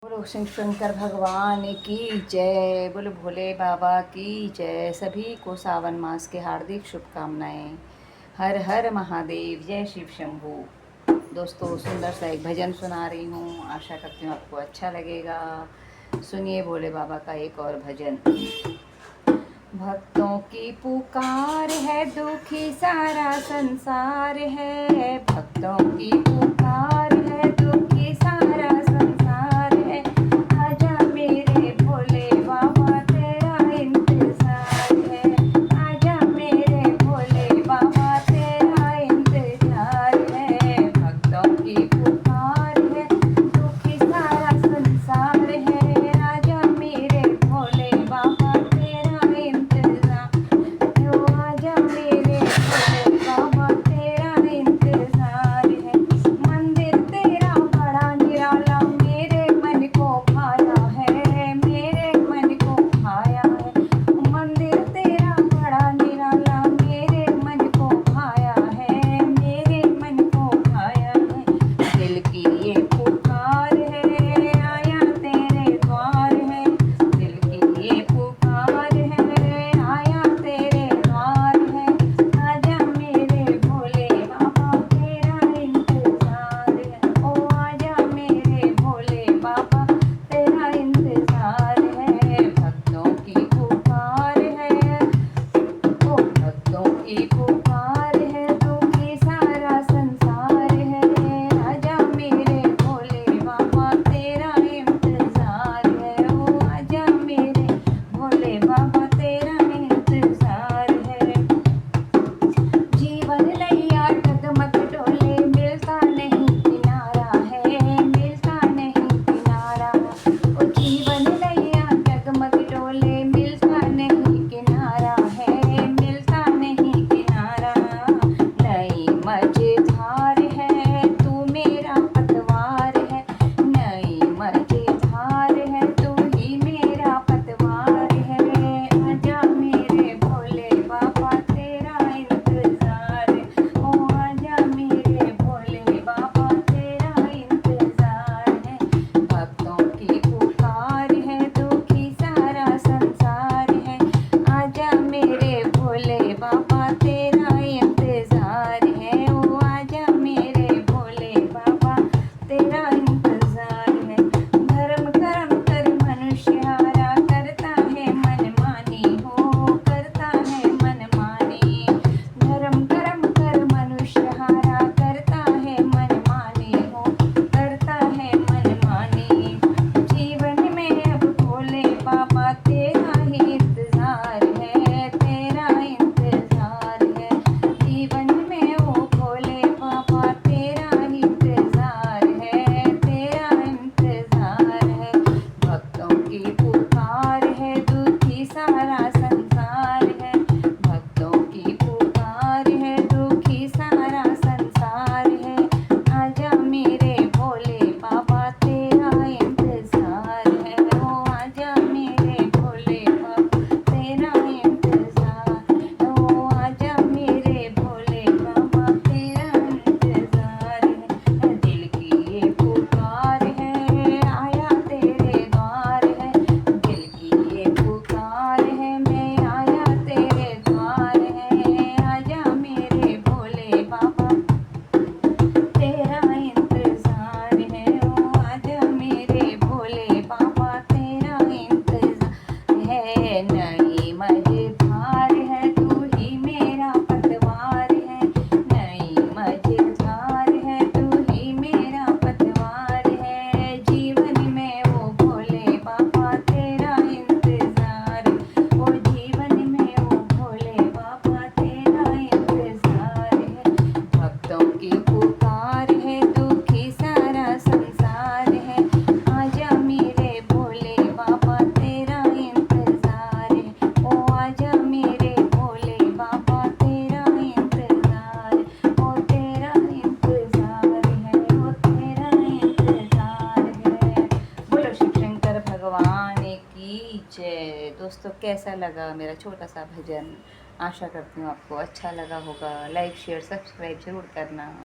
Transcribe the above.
बोलो शिव शंकर भगवान की जय। बोलो भोले बाबा की जय। सभी को सावन मास के हार्दिक शुभकामनाएं। हर हर महादेव, जय शिव शंभू। दोस्तों, सुंदर सा एक भजन सुना रही हूँ, आशा करती हूँ आपको अच्छा लगेगा। सुनिए भोले बाबा का एक और भजन। भक्तों की पुकार है, दुखी सारा संसार है। भक्तों की पुकार है, दुखी सारा संसार है। आजा मेरे भोले बाबा, तेरा इंतजार है। आजा मेरे भोले बाबा, तेरा इंतजार है। भक्तों की पुकार है, दुखी सारा संसार है। आजा मेरे भोले बाबा, तेरा इंतजार। आजा मेरे भोले बाबा, तेरा इंतजार है। मंदिर तेरा बड़ा निराला, मेरे मन को भाया है। मेरे मन को भाया है। मंदिर तेरा बड़ा निराला, मेरे मन को भाया है। मेरे मन को भाया है। दिल की ये पुकार है, आया तेरे द्वार है। दिल की ये पुकार है, आया तेरे द्वार है। आजा मेरे भोले बाबा, तेरा इंतजार है। ओ आजा मेरे भोले बाबा, तेरा इंतजार है। भक्तों की पुकार है, ओ भक्तों की पुकार है, दुखी सारा संसार है। आजा मेरे भोले बाबा, तेरा इंतजार है। ओ आजा मेरे भोले बाबा, तेरा इंतजार है। जीवन लैया डगमग डोले, मिलता नहीं किनारा है। मिलता नहीं किनारा। ओ जीवन लैया डगमग डोले, मिलता नहीं किनारा है। मिलता नहीं किनारा। नई मझधार है, तू मेरा पतवार है। नई मझधार है, तू ही मेरा पतवार है। आजा मेरे भोले बाबा, तेरा इंतजार है। ओ आजा मेरे भोले बाबा, तेरा इंतजार है। भक्तों की पुकार है, दुखी सारा संसार है। आजा मेरे भोले बाबा, तेरा इंतजार है। ओ आजा मेरे भोले बाबा, तेरा इंतजार है। धर्म कर्म कर मनुष्य हारा, करता है मनमानी हो, करता है मनमानी। धर्म कर्म कर मनुष्य हारा, करता है मनमानी हो, करता है मनमानी। जीवन में अब भोले बाबा, तेरा ही इंतजार है। तेरा इंतजार है। जीवन में ओ भोले बाबा, तेरा ही इंतजार है। तेरा इंतजार है। भक्तों की पुकार है, दुखी सारा संसार है। भक्तों की पुकार है, दुखी सारा संसार है। आजा मेरे भोले बाबा, तेरा इंतजार है। ओ आजा मेरे भोले बाबा, तेरा इंतजार। ओ आजा मेरे भोले बाबा, तेरा इंतजार है। दिल की ये पुकार है, आया तेरे द्वार है। दिल की ये पुकार है, मैं आया तेरे द्वार है। आजा मेरे भोले बाबा, तेरा इंतजार है। ओ आजा मेरे भोले बाबा, तेरा इंतजार है। नई मझधार है, तू ही मेरा पतवार है। नई मझधार है, तू ही मेरा पतवार है। जीवन में ओ भोले बाबा, तेरा इंतजार। ओ जीवन में ओ भोले बाबा, तेरा इंतजार है। भक्तों की पुकार है, दुखी सारा संसार है। आजा मेरे भोले बाबा, तेरा इंतजार है। ओ आजा मेरे भोले बाबा, तेरा इंतजार है। ओ तेरा इंतजार है। ओ तेरा इंतजार है। बोलो शिव शंकर भगवान की जय। दोस्तों, कैसा लगा मेरा छोटा सा भजन? आशा करती हूँ आपको अच्छा लगा होगा। लाइक शेयर सब्सक्राइब जरूर करना।